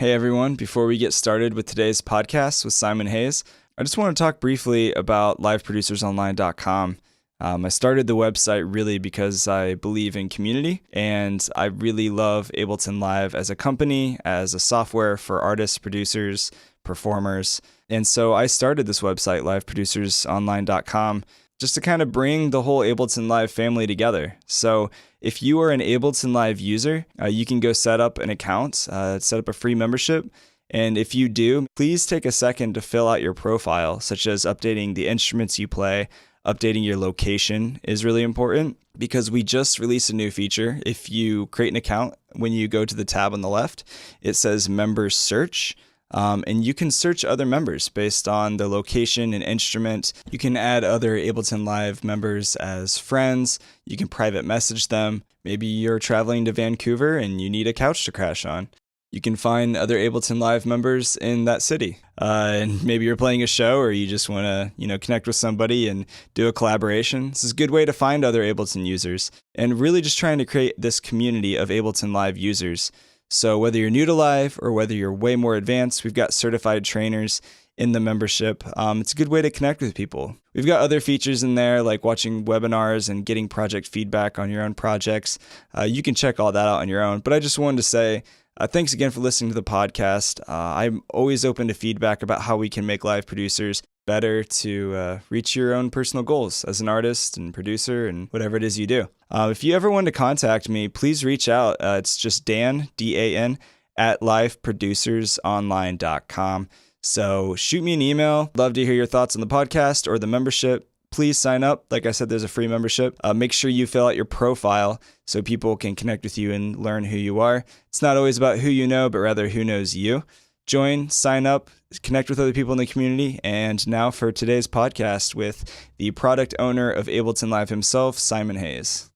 Hey everyone, before we get started with today's podcast with Simon Hayes, I just want to talk briefly about liveproducersonline.com. I started the website really because I believe in community, and I really love Ableton Live as a company, as a software for artists, producers, performers. And so I started this website, liveproducersonline.com, just to kind of bring the whole Ableton Live family together. So if you are an Ableton Live user, you can go set up an account, set up a free membership. And if you do, please take a second to fill out your profile, such as updating the instruments you play, updating your location is really important because we just released a new feature. If you create an account, when you go to the tab on the left, it says Members Search. And you can search other members based on the location and instrument. You can add other Ableton Live members as friends. You can private message them. Maybe you're traveling to Vancouver and you need a couch to crash on. You can find other Ableton Live members in that city. And maybe you're playing a show or you just want to, connect with somebody and do a collaboration. This is a good way to find other Ableton users and really just trying to create this community of Ableton Live users. So whether you're new to Live or whether you're way more advanced, we've got certified trainers in the membership. It's a good way to connect with people. We've got other features in there like watching webinars and getting project feedback on your own projects. You can check all that out on your own. But I just wanted to say thanks again for listening to the podcast. I'm always open to feedback about how we can make live producers better to reach your own personal goals as an artist and producer and whatever it is you do. If you ever want to contact me, please reach out. It's just Dan, D-A-N, at liveproducersonline.com. So shoot me an email. Love to hear your thoughts on the podcast or the membership. Please sign up. Like I said, there's a free membership. Make sure you fill out your profile so people can connect with you and learn who you are. It's not always about who you know, but rather who knows you. Join, sign up, connect with other people in the community. And now for today's podcast with the product owner of Ableton Live himself, Simon Hayes.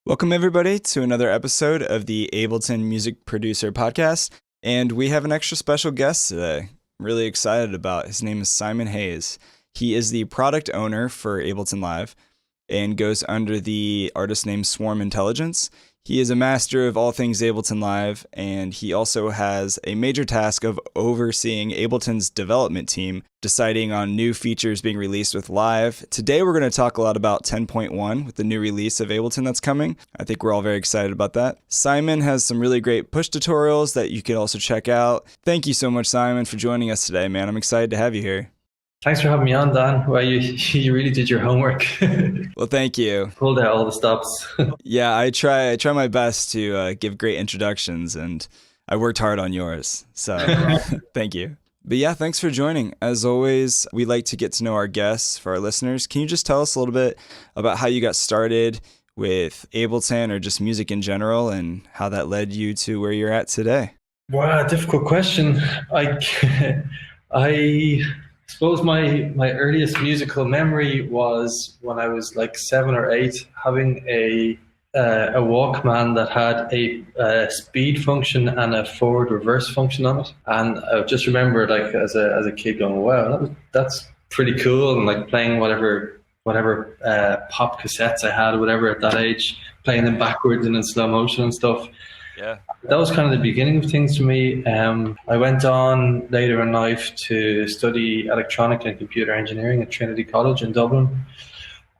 Welcome everybody to another episode of the Ableton Music Producer Podcast. And we have an extra special guest today. I'm really excited about. His name is Simon Hayes. He is the product owner for Ableton Live and goes under the artist name Swarm Intelligence. He is a master of all things Ableton Live, and he also has a major task of overseeing Ableton's development team, deciding on new features being released with Live. Today, we're going to talk a lot about 10.1 with the new release of Ableton that's coming. I think we're all very excited about that. Simon has some really great push tutorials that you can also check out. Thank you so much, Simon, for joining us today, man. I'm excited to have you here. Thanks for having me on, Dan. Well, you really did your homework. Well, thank you. Pulled out all the stops. Yeah, I try my best to give great introductions, and I worked hard on yours. So thank you. But yeah, thanks for joining. As always, we like to get to know our guests for our listeners. Can you just tell us a little bit about how you got started with Ableton or just music in general and how that led you to where you're at today? Wow, difficult question. I suppose my earliest musical memory was when I was like 7 or 8, having a Walkman that had a speed function and a forward reverse function on it. And I just remember like as a kid going, wow, that's pretty cool, and like playing whatever pop cassettes I had or whatever at that age, playing them backwards and in slow motion and stuff. Yeah. That was kind of the beginning of things for me. I went on later in life to study electronic and computer engineering at Trinity College in Dublin.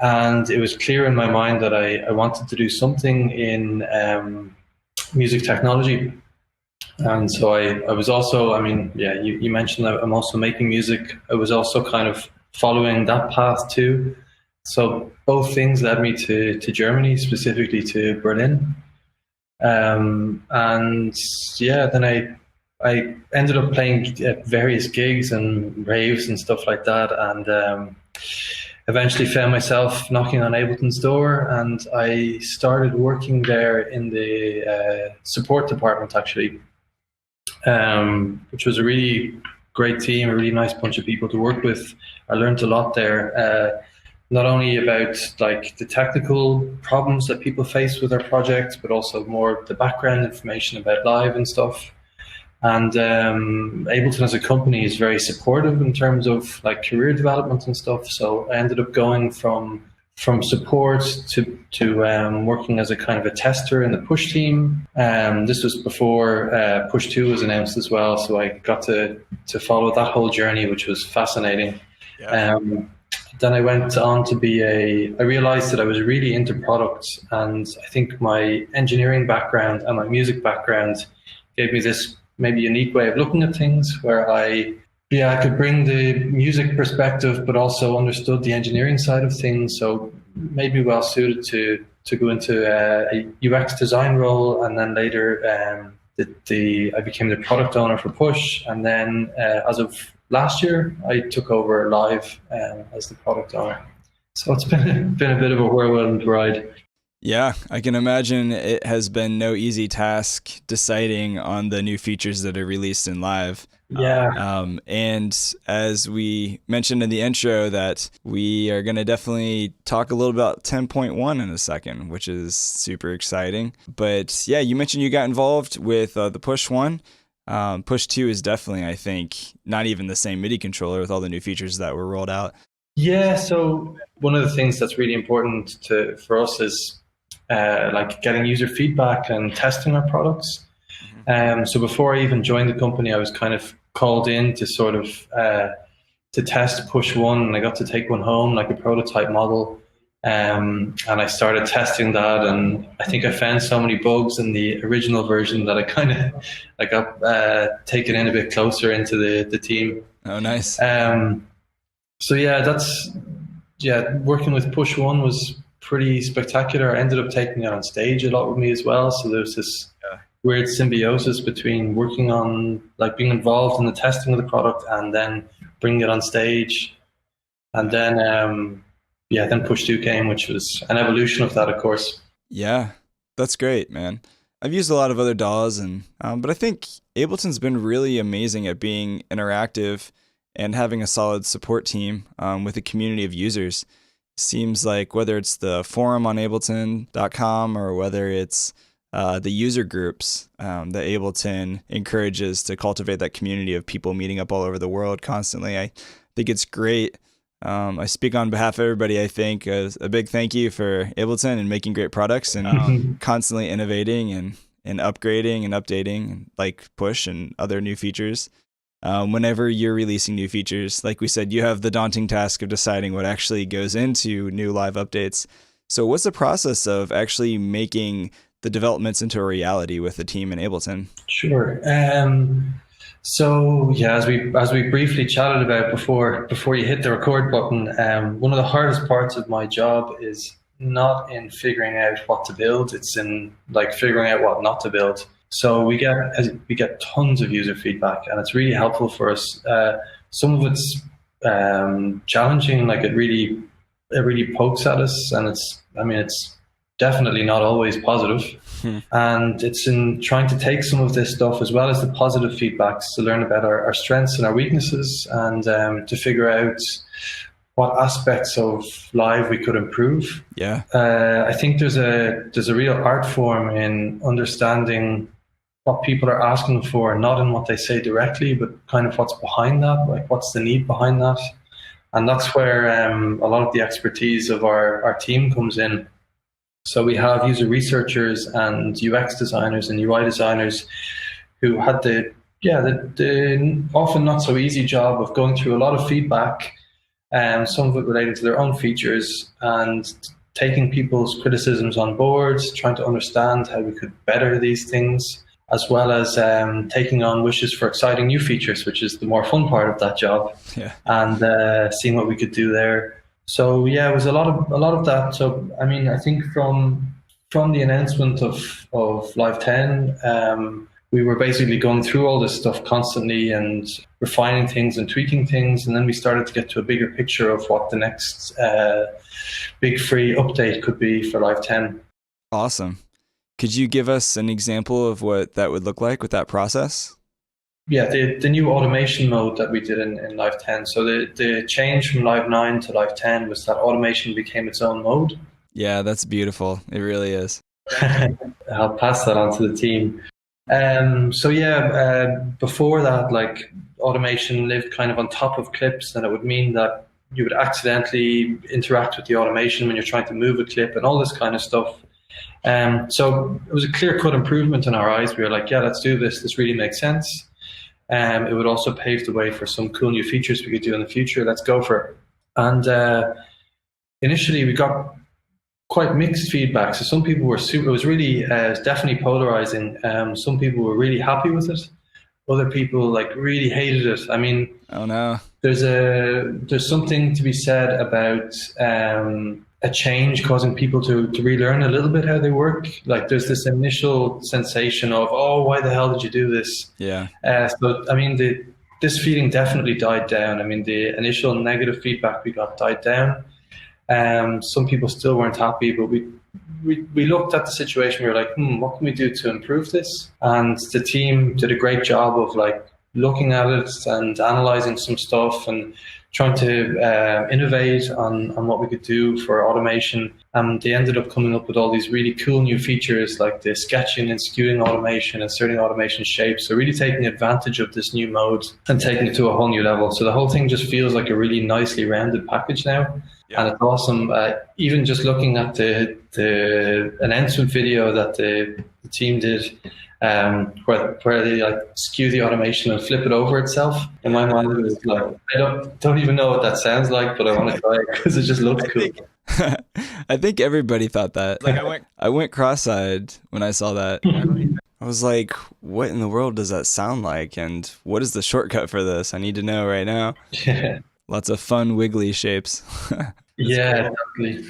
And it was clear in my mind that I wanted to do something in music technology. And so I was also, you mentioned that I'm also making music. I was also kind of following that path too. So both things led me to Germany, specifically to Berlin. Then I ended up playing at various gigs and raves and stuff like that, and eventually found myself knocking on Ableton's door, and I started working there in the support department actually, which was a really great team, a really nice bunch of people to work with. I learned a lot there. Not only about like the technical problems that people face with their projects, but also more the background information about Live and stuff. And Ableton as a company is very supportive in terms of like career development and stuff. So I ended up going from from support to working as a kind of a tester in the push team. This was before push 2 was announced as well, so I got to follow that whole journey, which was fascinating. Yeah. Then I went on to I realized that I was really into products, and I think my engineering background and my music background gave me this maybe unique way of looking at things where I could bring the music perspective, but also understood the engineering side of things. So maybe well suited to go into a UX design role, and then later I became the product owner for Push, and then as of last year, I took over Live as the product owner. So it's been a bit of a whirlwind ride. Yeah, I can imagine it has been no easy task deciding on the new features that are released in Live. Yeah. And as we mentioned in the intro, that we are going to definitely talk a little about 10.1 in a second, which is super exciting. But yeah, you mentioned you got involved with the Push 1. Push 2 is definitely, I think, not even the same MIDI controller with all the new features that were rolled out. Yeah, so one of the things that's really important for us is like getting user feedback and testing our products. So before I even joined the company, I was kind of called in to sort of to test Push 1, and I got to take one home, like a prototype model. And I started testing that, and I think I found so many bugs in the original version that I got taken in a bit closer into the team. Oh, nice. So working with Push 1 was pretty spectacular. I ended up taking it on stage a lot with me as well. So there's this weird symbiosis between working on, like, being involved in the testing of the product and then bringing it on stage. And then, then Push 2 came, which was an evolution of that, of course. Yeah, that's great, man. I've used a lot of other DAWs, but I think Ableton's been really amazing at being interactive and having a solid support team with a community of users. Seems like whether it's the forum on Ableton.com or whether it's the user groups that Ableton encourages to cultivate that community of people meeting up all over the world constantly. I think it's great. I speak on behalf of everybody. I think a big thank you for Ableton and making great products and constantly innovating and upgrading and updating, like Push and other new features. Whenever you're releasing new features, like we said, you have the daunting task of deciding what actually goes into new Live updates. So what's the process of actually making the developments into a reality with the team in Ableton? Sure. So yeah, as we briefly chatted about before you hit the record button, one of the hardest parts of my job is not in figuring out what to build; it's in like figuring out what not to build. So we get tons of user feedback, and it's really helpful for us. Some of it's challenging, like it really pokes at us, and it's definitely not always positive. And it's in trying to take some of this stuff as well as the positive feedbacks to learn about our strengths and our weaknesses, and to figure out what aspects of Live we could improve. Yeah. I think there's a real art form in understanding what people are asking for, not in what they say directly, but kind of what's behind that, like what's the need behind that. And that's where a lot of the expertise of our team comes in. So we have user researchers and UX designers and UI designers who had the often not so easy job of going through a lot of feedback, some of it related to their own features, and taking people's criticisms on board, trying to understand how we could better these things, as well as taking on wishes for exciting new features, which is the more fun part of that job, and seeing what we could do there. So yeah, it was a lot of that. So I mean, I think from the announcement of Live 10, we were basically going through all this stuff constantly and refining things and tweaking things, and then we started to get to a bigger picture of what the next big free update could be for Live 10. Awesome. Could you give us an example of what that would look like with that process? Yeah, the new automation mode that we did in Live 10. So the change from Live 9 to Live 10 was that automation became its own mode. Yeah, that's beautiful. It really is. I'll pass that on to the team. Before that, like, automation lived kind of on top of clips, and it would mean that you would accidentally interact with the automation when you're trying to move a clip and all this kind of stuff. So it was a clear-cut improvement in our eyes. We were like, yeah, let's do this. This really makes sense. It would also pave the way for some cool new features we could do in the future. Let's go for it. And initially, we got quite mixed feedback. So some people were super. It was really, definitely polarizing. Some people were really happy with it. Other people like really hated it. I mean, oh no, there's something to be said about a change causing people to relearn a little bit how they work. Like there's this initial sensation of, oh, why the hell did you do this? Yeah. So I mean, this feeling definitely died down. I mean, the initial negative feedback we got died down. Some people still weren't happy, but we looked at the situation. We were like, what can we do to improve this? And the team did a great job of like looking at it and analyzing some stuff and trying to innovate on what we could do for automation. And they ended up coming up with all these really cool new features like the sketching and skewing automation, inserting automation shapes. So really taking advantage of this new mode and taking it to a whole new level. So the whole thing just feels like a really nicely rounded package now. Yeah. And it's awesome. Even just looking at the announcement video that the team did, where they like skew the automation and flip it over itself. In my mind, it was like, I don't even know what that sounds like, but I want to try it because it just looks cool. I think everybody thought that. Like I went cross-eyed when I saw that. I was like, what in the world does that sound like? And what is the shortcut for this? I need to know right now. Yeah. Lots of fun wiggly shapes. Yeah, exactly.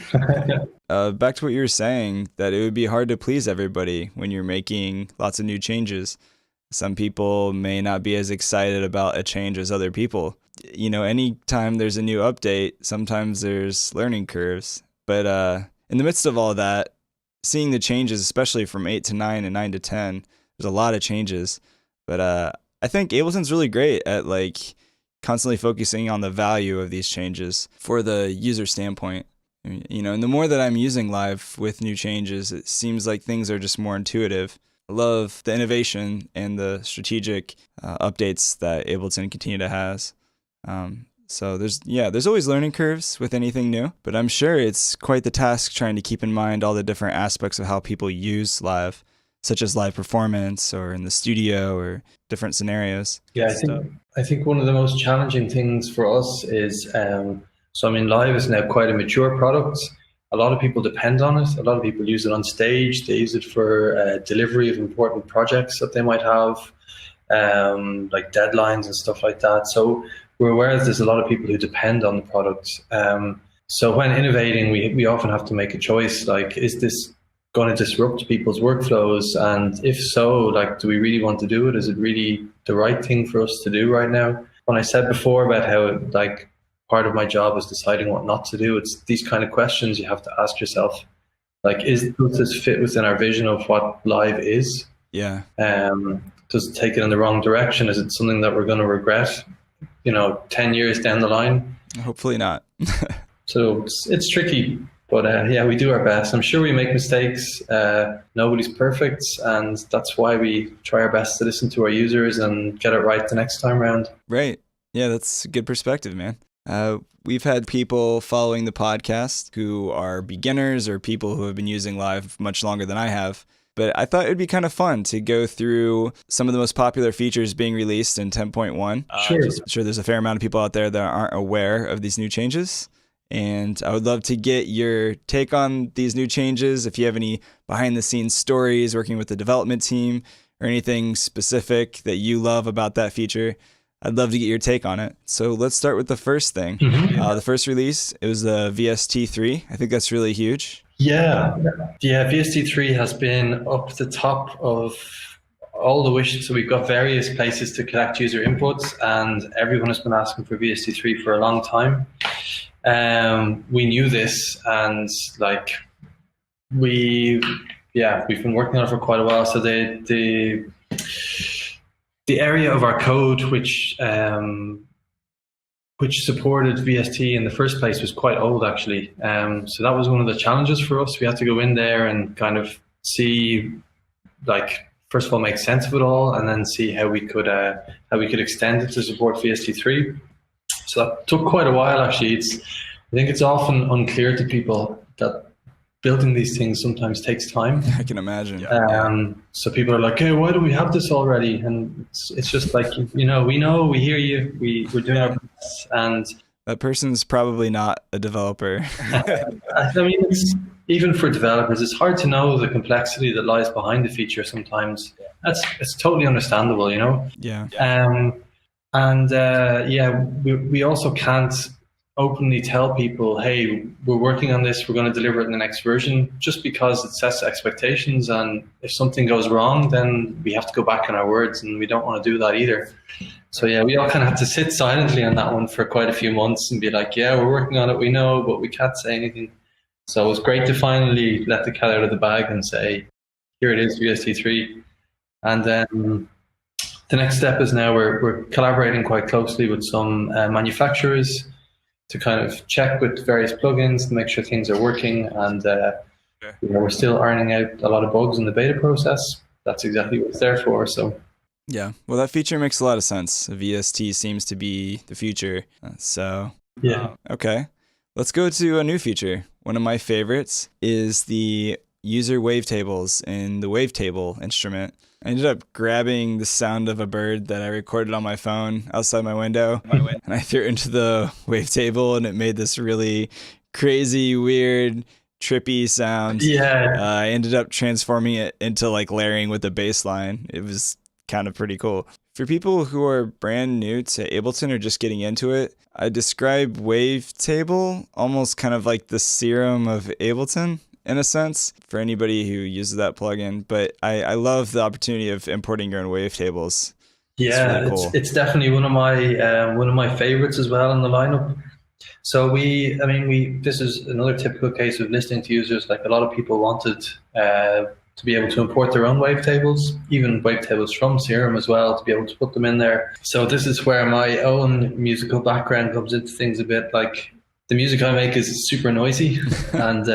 Back to what you were saying, that it would be hard to please everybody when you're making lots of new changes. Some people may not be as excited about a change as other people. You know, anytime there's a new update, sometimes there's learning curves. But in the midst of all that, seeing the changes, especially from 8 to 9 and 9 to 10, there's a lot of changes. But I think Ableton's really great at like constantly focusing on the value of these changes for the user standpoint. You know, and the more that I'm using Live with new changes, it seems like things are just more intuitive. I love the innovation and the strategic updates that Ableton continue to has. So there's always learning curves with anything new, but I'm sure it's quite the task trying to keep in mind all the different aspects of how people use Live, such as live performance or in the studio or different scenarios. Yeah, I think one of the most challenging things for us is, so I mean, Live is now quite a mature product. A lot of people depend on it. A lot of people use it on stage. They use it for delivery of important projects that they might have, like deadlines and stuff like that. So we're aware that there's a lot of people who depend on the product. So when innovating, we often have to make a choice, like, is this going to disrupt people's workflows? And if so, like, do we really want to do it? Is it really the right thing for us to do right now? When I said before about how, like, part of my job is deciding what not to do, it's these kind of questions you have to ask yourself. Like, does this fit within our vision of what Live is? Yeah. Does it take it in the wrong direction? Is it something that we're going to regret, 10 years down the line? Hopefully not. So it's tricky. But yeah, we do our best. I'm sure we make mistakes. Nobody's perfect. And that's why we try our best to listen to our users and get it right the next time around. Right. Yeah, that's a good perspective, man. We've had people following the podcast who are beginners or people who have been using Live much longer than I have. But I thought it'd be kind of fun to go through some of the most popular features being released in 10.1. Sure. I'm sure there's a fair amount of people out there that aren't aware of these new changes. And I would love to get your take on these new changes. If you have any behind the scenes stories working with the development team or anything specific that you love about that feature, I'd love to get your take on it. So let's start with the first thing. Mm-hmm. The first release, it was the VST3. I think that's really huge. Yeah, VST3 has been up the top of all the wishes. So we've got various places to collect user inputs, and everyone has been asking for VST3 for a long time. We knew this, and like we've been working on it for quite a while. So the area of our code which supported VST in the first place was quite old, actually. So that was one of the challenges for us. We had to go in there and kind of see, like, first of all, make sense of it all, and then see how we could extend it to support VST3. So that took quite a while, actually. I think it's often unclear to people that building these things sometimes takes time. I can imagine. So people are like, "Hey, why don't we have this already?" And it's just like, we know, we hear you, we're doing our best, and that person's probably not a developer. I mean, even for developers, it's hard to know the complexity that lies behind the feature sometimes. It's totally understandable, Yeah. We also can't openly tell people, hey, we're working on this, we're going to deliver it in the next version, just because it sets expectations, and if something goes wrong, then we have to go back on our words, and we don't want to do that either. So yeah, we all kind of have to sit silently on that one for quite a few months and be like, yeah, we're working on it, we know, but we can't say anything. So it was great to finally let the cat out of the bag and say, here it is, VST3. And then the next step is now we're collaborating quite closely with some manufacturers to kind of check with various plugins to make sure things are working. And we're still ironing out a lot of bugs in the beta process. That's exactly what it's there for. So yeah, well, that feature makes a lot of sense. VST seems to be the future. Okay, let's go to a new feature. One of my favorites is the user wavetables in the wavetable instrument. I ended up grabbing the sound of a bird that I recorded on my phone outside my window, and I threw it into the wavetable, and it made this really crazy, weird, trippy sound. I ended up transforming it into like layering with the bass line. It was kind of pretty cool. For people who are brand new to Ableton or just getting into it, I describe wavetable almost kind of like the serum of Ableton, in a sense, for anybody who uses that plugin. But I love the opportunity of importing your own wavetables. Yeah, really cool. It's definitely one of my favorites as well in the lineup. So this is another typical case of listening to users. Like, a lot of people wanted to be able to import their own wavetables, even wavetables from Serum as well, to be able to put them in there. So this is where my own musical background comes into things a bit. Like, the music I make is super noisy and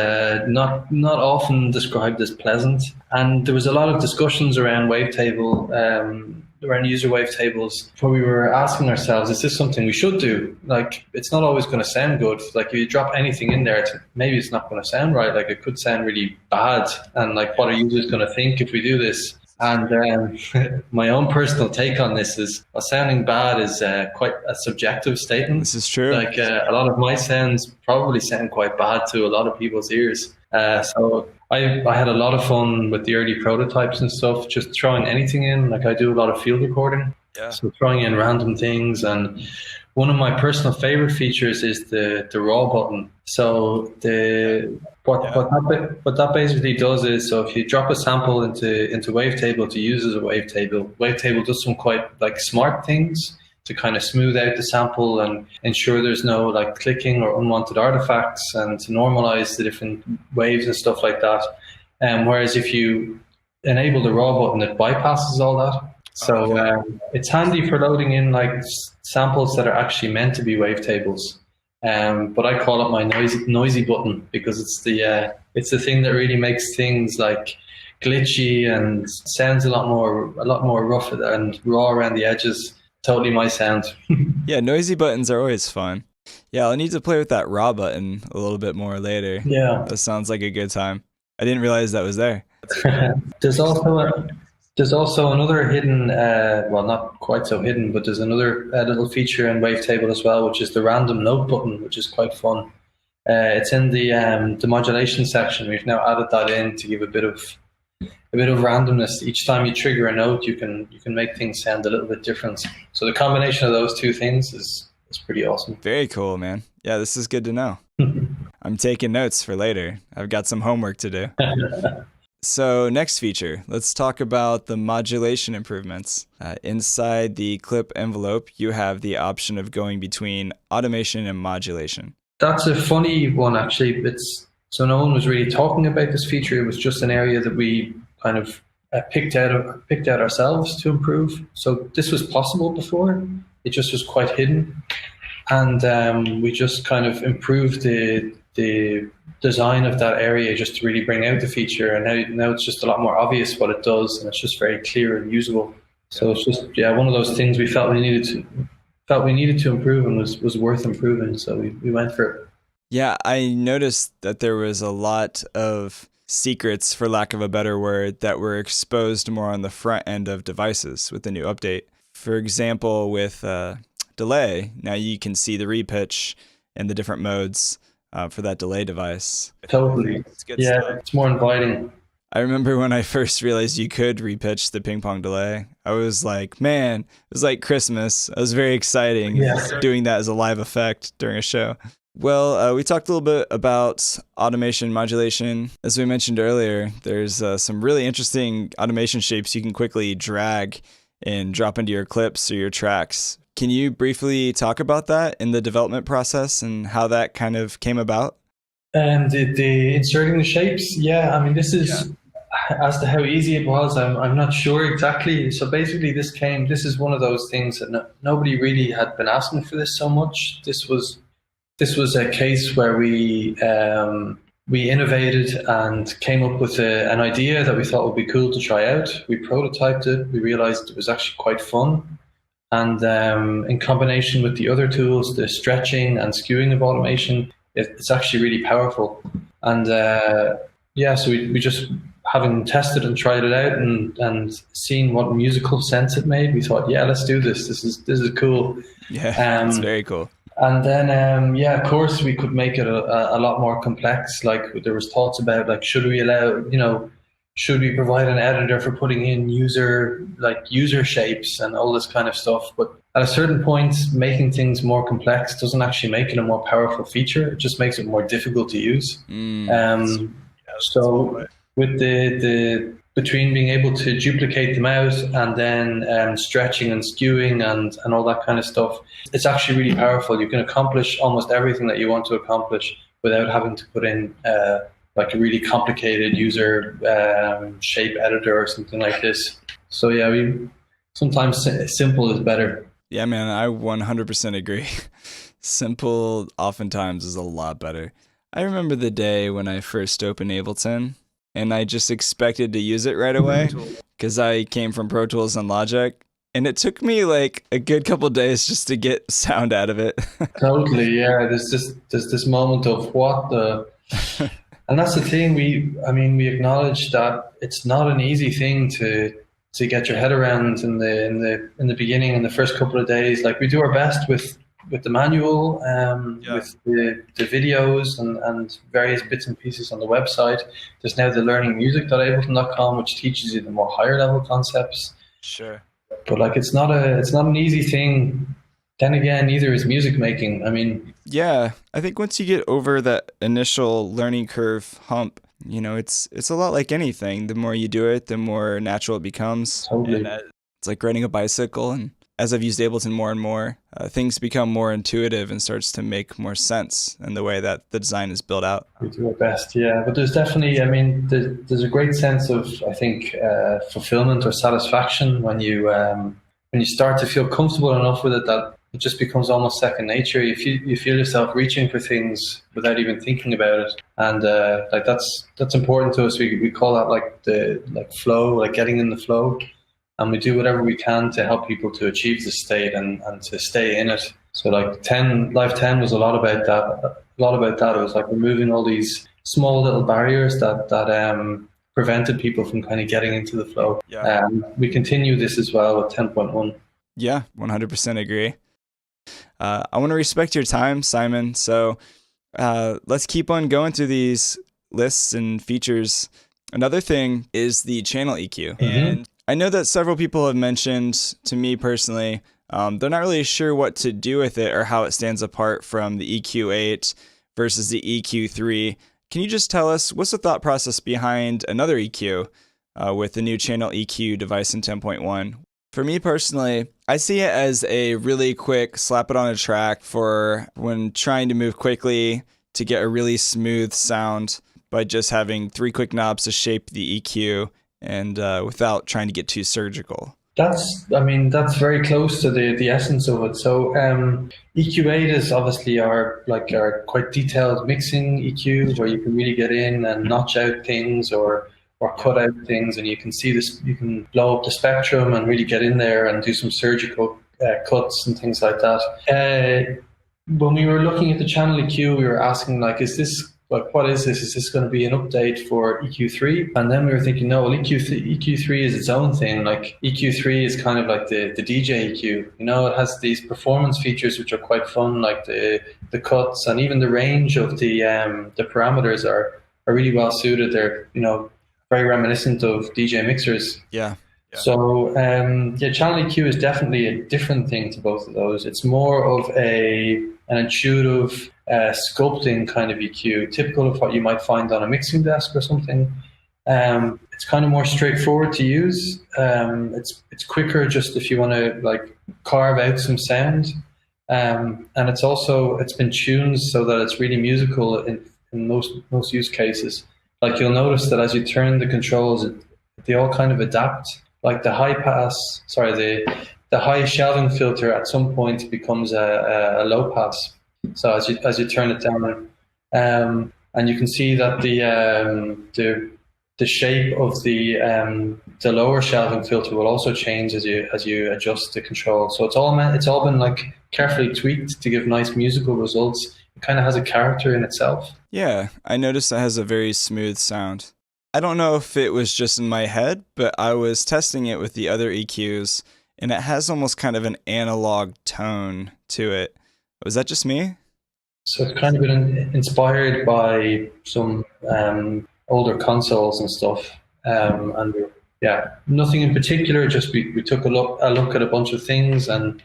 not often described as pleasant. And there was a lot of discussions around around user wavetables, where we were asking ourselves, is this something we should do? Like, it's not always going to sound good. Like, if you drop anything in there, maybe it's not going to sound right. Like, it could sound really bad. And like, what are users going to think if we do this? And my own personal take on this is, sounding bad is quite a subjective statement. This is true. Like, a lot of my sounds probably sound quite bad to a lot of people's ears. So I had a lot of fun with the early prototypes and stuff, just throwing anything in. Like, I do a lot of field recording, so throwing in random things. And one of my personal favorite features is the raw button. So what that basically does is, so if you drop a sample into Wavetable to use as a Wavetable does some quite like smart things to kind of smooth out the sample and ensure there's no like clicking or unwanted artifacts, and to normalize the different waves and stuff like that. Whereas if you enable the raw button, it bypasses all that. So it's handy for loading in like samples that are actually meant to be wavetables. But I call it my noisy button, because it's the thing that really makes things like glitchy and sounds a lot more rough and raw around the edges. Totally my sound. Yeah, noisy buttons are always fun. Yeah, I'll need to play with that raw button a little bit more later. Yeah, that sounds like a good time. I didn't realize that was there. There's also another hidden, well, not quite so hidden, but there's another little feature in Wavetable as well, which is the random note button, which is quite fun. It's in the modulation section. We've now added that in to give a bit of randomness. Each time you trigger a note, you can make things sound a little bit different. So the combination of those two things is pretty awesome. Very cool, man. Yeah, this is good to know. I'm taking notes for later. I've got some homework to do. So next feature, let's talk about the modulation improvements. Inside the clip envelope, you have the option of going between automation and modulation. That's a funny one, actually. So no one was really talking about this feature. It was just an area that we kind of picked out ourselves to improve. So this was possible before. It just was quite hidden. And we just kind of improved the design of that area just to really bring out the feature. And now it's just a lot more obvious what it does, and it's just very clear and usable. So it's just, one of those things we felt we needed felt we needed to improve and was worth improving. So we went for it. Yeah, I noticed that there was a lot of secrets, for lack of a better word, that were exposed more on the front end of devices with the new update. For example, with delay, now you can see the repitch and the different modes for that delay device. Totally. It's good Yeah, stuff. it's more inviting. I remember when I first realized you could repitch the ping pong delay. I was like, man, it was like Christmas. It was very exciting doing that as a live effect during a show. Well, we talked a little bit about automation modulation. As we mentioned earlier, there's some really interesting automation shapes you can quickly drag and drop into your clips or your tracks. Can you briefly talk about that in the development process and how that kind of came about? The inserting the shapes, yeah. I mean, this is as to how easy it was. I'm not sure exactly. So basically, this is one of those things that nobody really had been asking for this so much. This was a case where we innovated and came up with an idea that we thought would be cool to try out. We prototyped it. We realized it was actually quite fun. And in combination with the other tools, the stretching and skewing of automation, it's actually really powerful. And so we just, having tested and tried it out and seen what musical sense it made, we thought, yeah, let's do this. This is cool. Yeah, it's very cool. And then, of course, we could make it a lot more complex. Like there was thoughts about like, should we provide an editor for putting in user shapes and all this kind of stuff? But at a certain point, making things more complex doesn't actually make it a more powerful feature. It just makes it more difficult to use. So with the between being able to duplicate them out and then stretching and skewing and all that kind of stuff, it's actually really powerful. You can accomplish almost everything that you want to accomplish without having to put in like a really complicated user shape editor or something like this. So yeah, sometimes simple is better. Yeah, man, I 100% agree. Simple oftentimes is a lot better. I remember the day when I first opened Ableton and I just expected to use it right away because I came from Pro Tools and Logic. And it took me like a good couple of days just to get sound out of it. Totally, yeah. There's this moment of what the... And that's the thing. We acknowledge that it's not an easy thing to get your head around in the beginning, in the first couple of days. Like we do our best with the manual, with the videos and various bits and pieces on the website. There's now the learningmusic.ableton.com, which teaches you the more higher level concepts. Sure. But like it's not an easy thing. Then again, neither is music making. I mean, yeah, I think once you get over that initial learning curve hump, it's a lot like anything. The more you do it, the more natural it becomes. Totally. And it's like riding a bicycle. And as I've used Ableton more and more, things become more intuitive and starts to make more sense in the way that the design is built out. We do our best, yeah. But there's definitely, there's a great sense of, I think, fulfillment or satisfaction when you start to feel comfortable enough with it that it just becomes almost second nature. You feel yourself reaching for things without even thinking about it, and that's important to us. We call that like flow, like getting in the flow, and we do whatever we can to help people to achieve the state and to stay in it. So like Live 10 was a lot about that. It was like removing all these small little barriers that prevented people from kind of getting into the flow. Yeah. We continue this as well with 10.1. Yeah, 100% agree. I want to respect your time, Simon. So let's keep on going through these lists and features. Another thing is the channel EQ. Mm-hmm. And I know that several people have mentioned to me personally, they're not really sure what to do with it or how it stands apart from the EQ8 versus the EQ3. Can you just tell us what's the thought process behind another EQ with the new channel EQ device in 10.1? For me personally, I see it as a really quick slap it on a track for when trying to move quickly to get a really smooth sound by just having 3 quick knobs to shape the EQ and without trying to get too surgical. That's very close to the essence of it. So EQ8 is obviously our quite detailed mixing EQ where you can really get in and notch out things or cut out things, and you can see this. You can blow up the spectrum and really get in there and do some surgical cuts and things like that. When we were looking at the channel EQ, we were asking like, is this like, what is this? Is this going to be an update for EQ3? And then we were thinking, no, well, EQ3 is its own thing. Like EQ3 is kind of like the DJ EQ. It has these performance features which are quite fun, like the cuts and even the range of the parameters are really well suited. They're very reminiscent of DJ mixers. Yeah. So channel EQ is definitely a different thing to both of those. It's more of an intuitive sculpting kind of EQ, typical of what you might find on a mixing desk or something. It's kind of more straightforward to use. It's quicker just if you want to like carve out some sound, and it's been tuned so that it's really musical in most use cases. Like you'll notice that as you turn the controls, they all kind of adapt. Like the high shelving filter at some point becomes a low pass. So as you turn it down, and you can see that the shape of the lower shelving filter will also change as you adjust the control. So it's all been like carefully tweaked to give nice musical results. It kind of has a character in itself. Yeah, I noticed it has a very smooth sound. I don't know if it was just in my head, but I was testing it with the other EQs, and it has almost kind of an analog tone to it. Was that just me? So it's kind of been inspired by some older consoles and stuff. And nothing in particular, just we took a look at a bunch of things and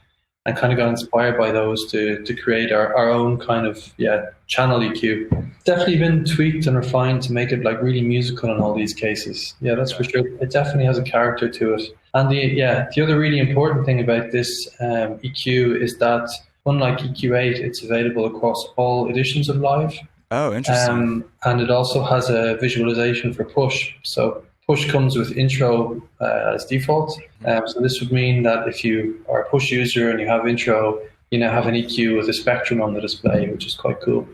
kind of got inspired by those to create our own kind of channel EQ. Definitely been tweaked and refined to make it like really musical in all these cases. Yeah, that's for sure. It definitely has a character to it. And the other really important thing about this EQ is that unlike EQ8, it's available across all editions of Live. Oh, interesting. And it also has a visualization for push. So push comes with intro as default. So this would mean that if you are a push user and you have intro, you now have an EQ with a spectrum on the display, which is quite cool.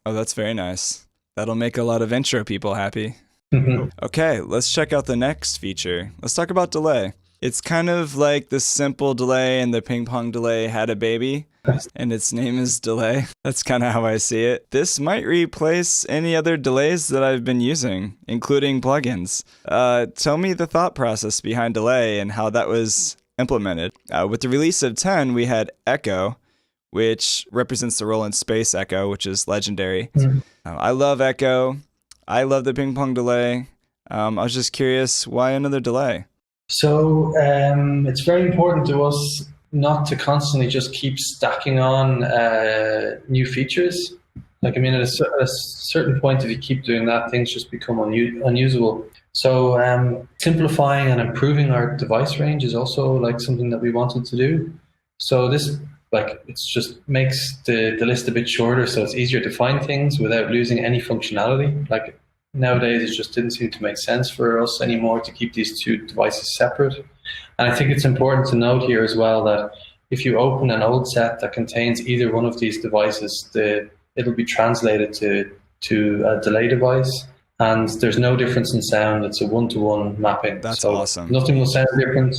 Oh, that's very nice. That'll make a lot of intro people happy. Okay, let's check out the next feature. Let's talk about delay. It's kind of like the simple delay and the ping pong delay had a baby, and its name is delay. That's kind of how I see it. This might replace any other delays that I've been using, including plugins. Tell me the thought process behind delay and how that was implemented. With the release of 10, we had Echo, which represents the role in Space Echo, which is legendary. I love Echo. I love the ping pong delay. I was just curious, why another delay? So it's very important to us not to constantly just keep stacking on new features. Like, I mean, at a certain point, if you keep doing that, things just become unusable. So simplifying and improving our device range is also like something that we wanted to do. So this it's just makes the list a bit shorter, so it's easier to find things without losing any functionality. Like nowadays, it just didn't seem to make sense for us anymore to keep these two devices separate. And I think it's important to note here as well that if you open an old set that contains either one of these devices, it'll be translated to a delay device, and there's no difference in sound. It's a one-to-one mapping. That's awesome. Nothing will sound different.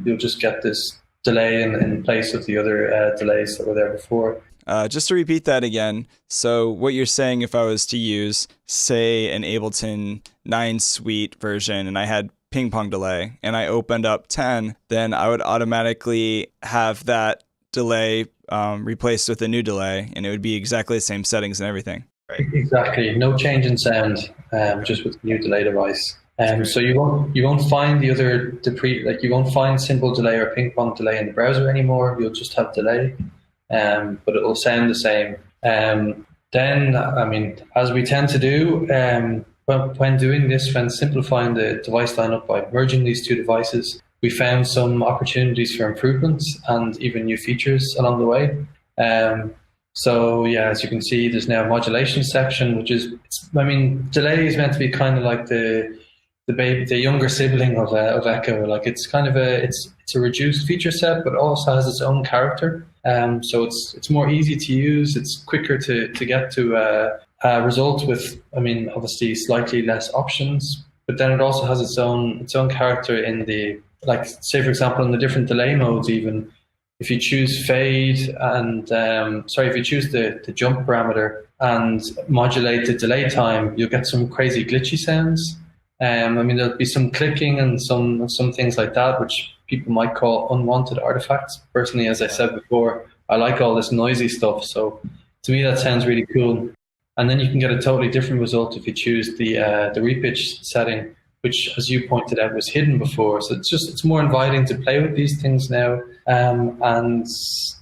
You'll just get this delay in place of the other delays that were there before. Just to repeat that again, so what you're saying, if I was to use, say, an Ableton 9 Suite version and I had ping pong delay and I opened up 10, then I would automatically have that delay replaced with a new delay, and it would be exactly the same settings and everything. Right. Exactly. No change in sound, just with the new delay device. So you won't find you won't find simple delay or ping pong delay in the browser anymore. You'll just have delay, but it will sound the same. Then, I mean, as we tend to do when doing this, when simplifying the device lineup by merging these two devices, we found some opportunities for improvements and even new features along the way. So yeah, as you can see, there's now a modulation section, which is, delay is meant to be kind of like the younger sibling of Echo. Like it's kind of it's a reduced feature set, but also has its own character. So it's more easy to use. It's quicker to get to a result with, obviously slightly less options. But then it also has its own character in the, like, say for example, in the different delay modes even. if you choose fade and if you choose the jump parameter and modulate the delay time, you'll get some crazy glitchy sounds. I mean, there'll be some clicking and some things like that, which people might call unwanted artifacts. Personally, as I said before, I like all this noisy stuff. So to me, that sounds really cool. And then you can get a totally different result if you choose the repitch setting, which, as you pointed out, was hidden before. So it's more inviting to play with these things now. And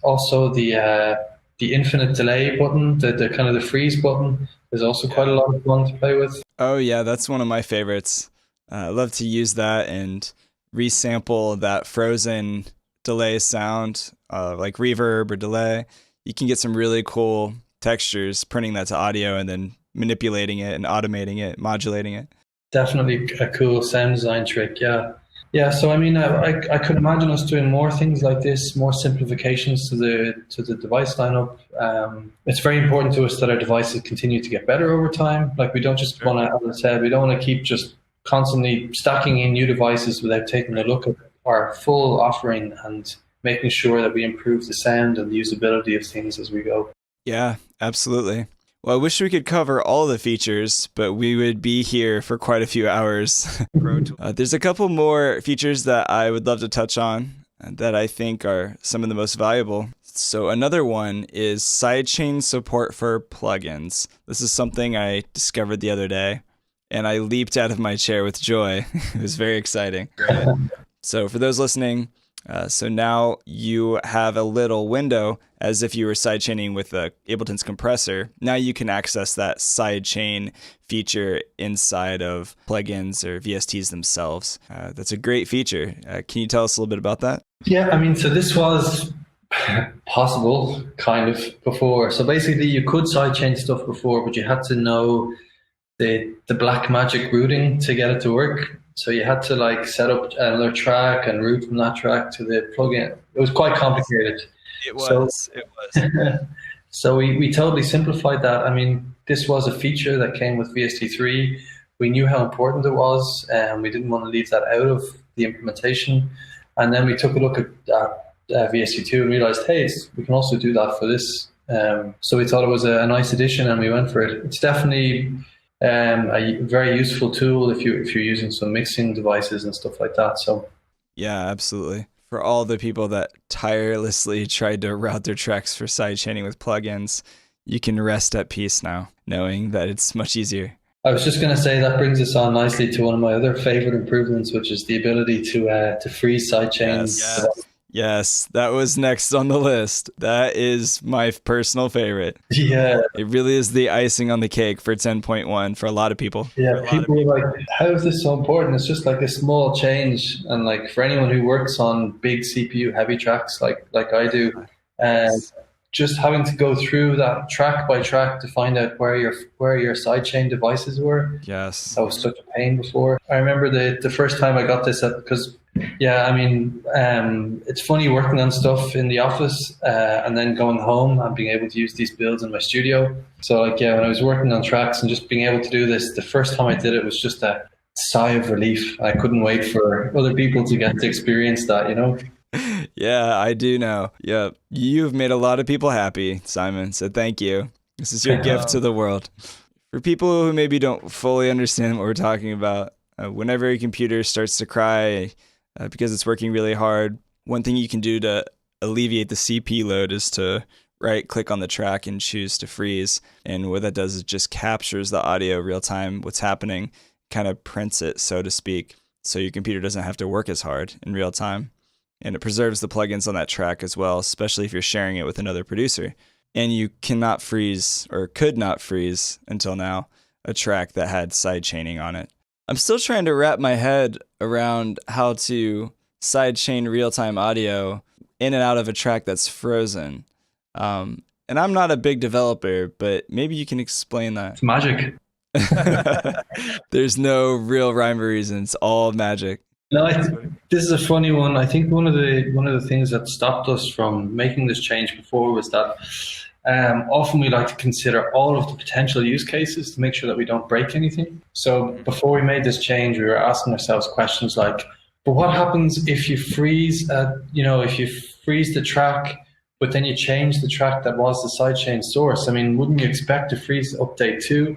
also the infinite delay button, the kind of the freeze button, is also quite a lot of fun to play with. Oh yeah, that's one of my favorites. I love to use that and resample that frozen delay sound, like reverb or delay. You can get some really cool textures, printing that to audio and then manipulating it and automating it, modulating it. Definitely a cool sound design trick, yeah. Yeah, so I mean, I could imagine us doing more things like this, more simplifications to the device lineup. It's very important to us that our devices continue to get better over time. Like, we don't just want to, as I said, we don't want to keep just constantly stacking in new devices without taking a look at our full offering and making sure that we improve the sound and the usability of things as we go. Yeah, absolutely. Well, I wish we could cover all the features, but we would be here for quite a few hours. There's a couple more features that I would love to touch on that I think are some of the most valuable. So another one is sidechain support for plugins. This is something I discovered the other day, and I leaped out of my chair with joy. It was very exciting. So for those listening, so now you have a little window as if you were sidechaining with Ableton's compressor. Now you can access that sidechain feature inside of plugins or VSTs themselves. That's a great feature. Can you tell us a little bit about that? Yeah, I mean, so this was possible kind of before. So basically you could sidechain stuff before, but you had to know the black magic routing to get it to work. So you had to like set up another track and route from that track to the plugin. It was quite complicated. It was. So we totally simplified that. I mean, this was a feature that came with VST3. We knew how important it was, and we didn't want to leave that out of the implementation. And then we took a look at VST2 and realized, hey, we can also do that for this. So we thought it was a nice addition, and we went for it. It's definitely a very useful tool if you're using some mixing devices and stuff like that. So yeah, absolutely. For all the people that tirelessly tried to route their tracks for sidechaining with plugins, you can rest at peace now, knowing that it's much easier. I was just going to say that brings us on nicely to one of my other favorite improvements, which is the ability to freeze sidechains. Yes, that was next on the list. That is my personal favorite. Yeah. It really is the icing on the cake for 10.1 for a lot of people. Yeah, people are like, how is this so important? It's just like a small change. And like for anyone who works on big CPU heavy tracks like I do, just having to go through that track by track to find out where your sidechain devices were. Yes. That was such a pain before. I remember the first time I got this because yeah, I mean, it's funny working on stuff in the office and then going home and being able to use these builds in my studio. So like, yeah, when I was working on tracks and just being able to do this, the first time I did it was just a sigh of relief. I couldn't wait for other people to get to experience that, you know? Yeah, I do know. Yeah, you've made a lot of people happy, Simon. So thank you. This is your gift to the world. For people who maybe don't fully understand what we're talking about, whenever your computer starts to cry because it's working really hard, one thing you can do to alleviate the CP load is to right-click on the track and choose to freeze. And what that does is just captures the audio real time, what's happening, kind of prints it, so to speak, so your computer doesn't have to work as hard in real time. And it preserves the plugins on that track as well, especially if you're sharing it with another producer. And you cannot freeze, or could not freeze until now, a track that had sidechaining on it. I'm still trying to wrap my head around how to sidechain real-time audio in and out of a track that's frozen. And I'm not a big developer, but maybe you can explain that. It's magic. There's no real rhyme or reason. It's all magic. No, this is a funny one. I think one of the things that stopped us from making this change before was that often we like to consider all of the potential use cases to make sure that we don't break anything. So before we made this change, we were asking ourselves questions like, But what happens if you freeze, if you freeze the track, but then you change the track that was the sidechain source? I mean, wouldn't you expect to freeze update two?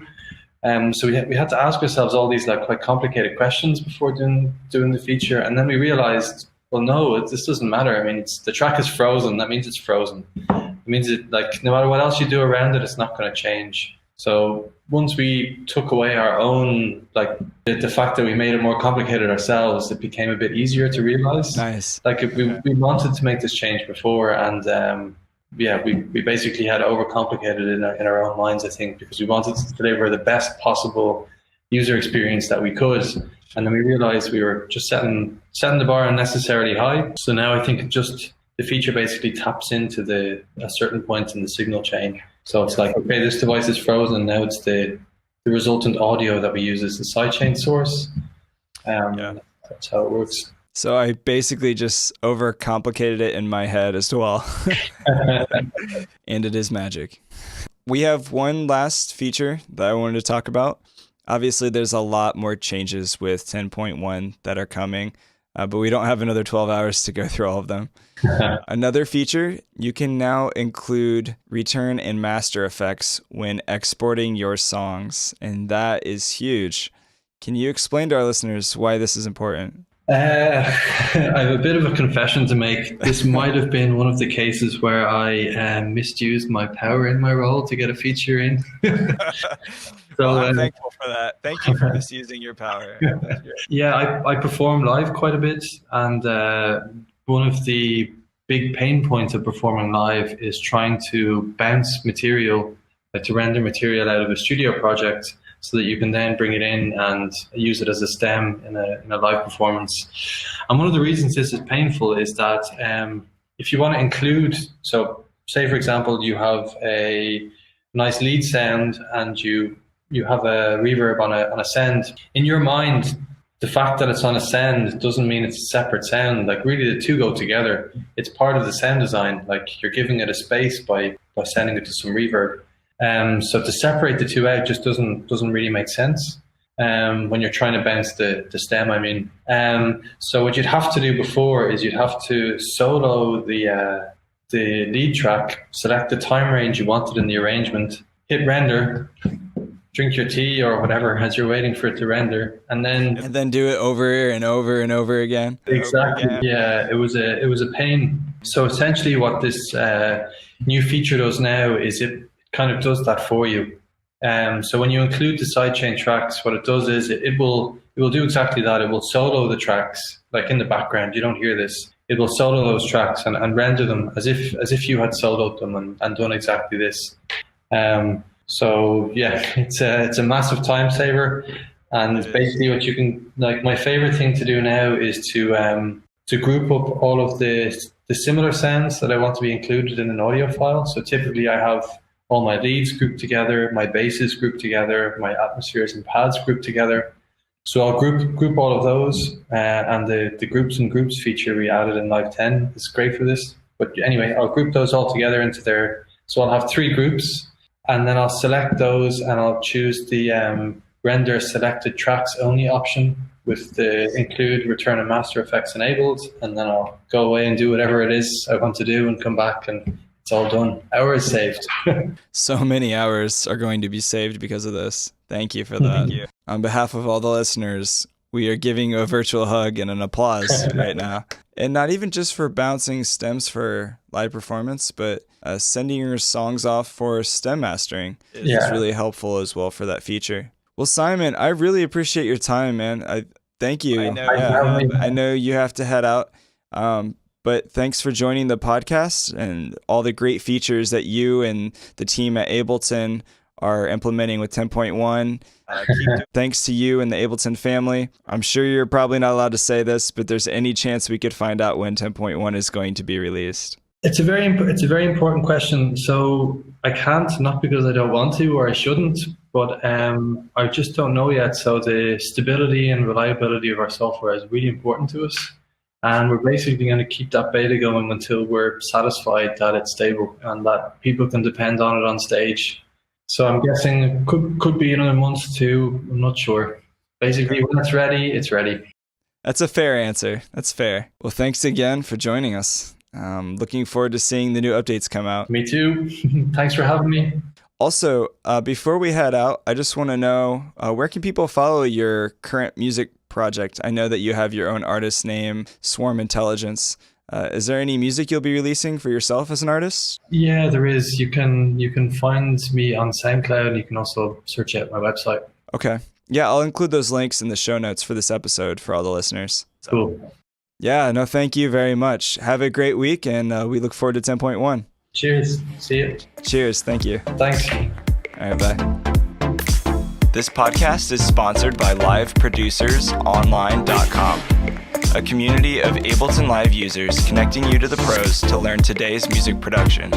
So we had to ask ourselves all these like quite complicated questions before doing the feature, and then we realized, well, no, this doesn't matter. I mean, the track is frozen. That means it's frozen. It means like no matter what else you do around it, it's not going to change. So once we took away our own, like the fact that we made it more complicated ourselves, it became a bit easier to realize. Nice. Like we wanted to make this change before, and we basically had overcomplicated it in our own minds, I think, because we wanted to deliver the best possible user experience that we could. And then we realized we were just setting the bar unnecessarily high. So now I think the feature basically taps into a certain point in the signal chain. So it's like, okay, this device is frozen. Now it's the resultant audio that we use as the sidechain source. That's how it works. So I basically just overcomplicated it in my head as well. And it is magic. We have one last feature that I wanted to talk about. Obviously, there's a lot more changes with 10.1 that are coming, but we don't have another 12 hours to go through all of them. Another feature, you can now include return and master effects when exporting your songs, and that is huge. Can you explain to our listeners why this is important? I have a bit of a confession to make. This might have been one of the cases where I misused my power in my role to get a feature in. Well, I'm thankful for that. Thank you for misusing your power. Yeah, I perform live quite a bit, and one of the big pain points of performing live is trying to bounce material, like to render material out of a studio project, so that you can then bring it in and use it as a stem in a live performance. And one of the reasons this is painful is that if you want to include, so say for example, you have a nice lead sound and you have a reverb on a send. In your mind, the fact that it's on a send doesn't mean it's a separate sound. Like really the two go together. It's part of the sound design. Like you're giving it a space by sending it to some reverb. So to separate the two out just doesn't really make sense when you're trying to bounce the stem, I mean. So what you'd have to do before is you'd have to solo the lead track, select the time range you wanted in the arrangement, hit render, drink your tea or whatever as you're waiting for it to render, and then do it over and over and over again. Exactly. Over again. Yeah, it was a pain. So essentially what this new feature does now is it kind of does that for you. So when you include the sidechain tracks, what it does is it will do exactly that. It will solo the tracks, like in the background. You don't hear this. It will solo those tracks and render them as if you had soloed them and done exactly this. So yeah, it's a massive time saver, and it's basically what you can, like, my favorite thing to do now is to group up all of the similar sounds that I want to be included in an audio file. So typically I have all my leads grouped together, my basses grouped together, my atmospheres and pads grouped together. So I'll group all of those, and the groups and groups feature we added in Live 10 is great for this. But anyway, I'll group those all together into so I'll have 3 groups, and then I'll select those and I'll choose the render selected tracks only option with the include return and master effects enabled, and then I'll go away and do whatever it is I want to do and come back and it's all done. Hours saved. So many hours are going to be saved because of this. Thank you for that. Thank you. On behalf of all the listeners, we are giving you a virtual hug and an applause right now. And not even just for bouncing stems for live performance, but sending your songs off for stem mastering is really helpful as well for that feature. Well, Simon, I really appreciate your time, man. I thank you. I know you have to head out. But thanks for joining the podcast and all the great features that you and the team at Ableton are implementing with 10.1. Thanks to you and the Ableton family. I'm sure you're probably not allowed to say this, but there's any chance we could find out when 10.1 is going to be released? It's a very important question. So I can't, not because I don't want to or I shouldn't, but I just don't know yet. So the stability and reliability of our software is really important to us. And we're basically going to keep that beta going until we're satisfied that it's stable and that people can depend on it on stage. So I'm guessing it could be another month too. I'm not sure. Basically, when it's ready, it's ready. That's a fair answer. That's fair. Well, thanks again for joining us. Looking forward to seeing the new updates come out. Me too. Thanks for having me. Also, before we head out, I just want to know, where can people follow your current music project? I know that you have your own artist name, Swarm Intelligence. Is there any music you'll be releasing for yourself as an artist? Yeah, there is. You can find me on SoundCloud. You can also search out my website. Okay. Yeah, I'll include those links in the show notes for this episode for all the listeners. So, cool. Yeah, no, thank you very much. Have a great week, and we look forward to 10.1. Cheers. See you. Cheers. Thank you. Thanks. All right, bye. This podcast is sponsored by LiveProducersOnline.com, a community of Ableton Live users connecting you to the pros to learn today's music production.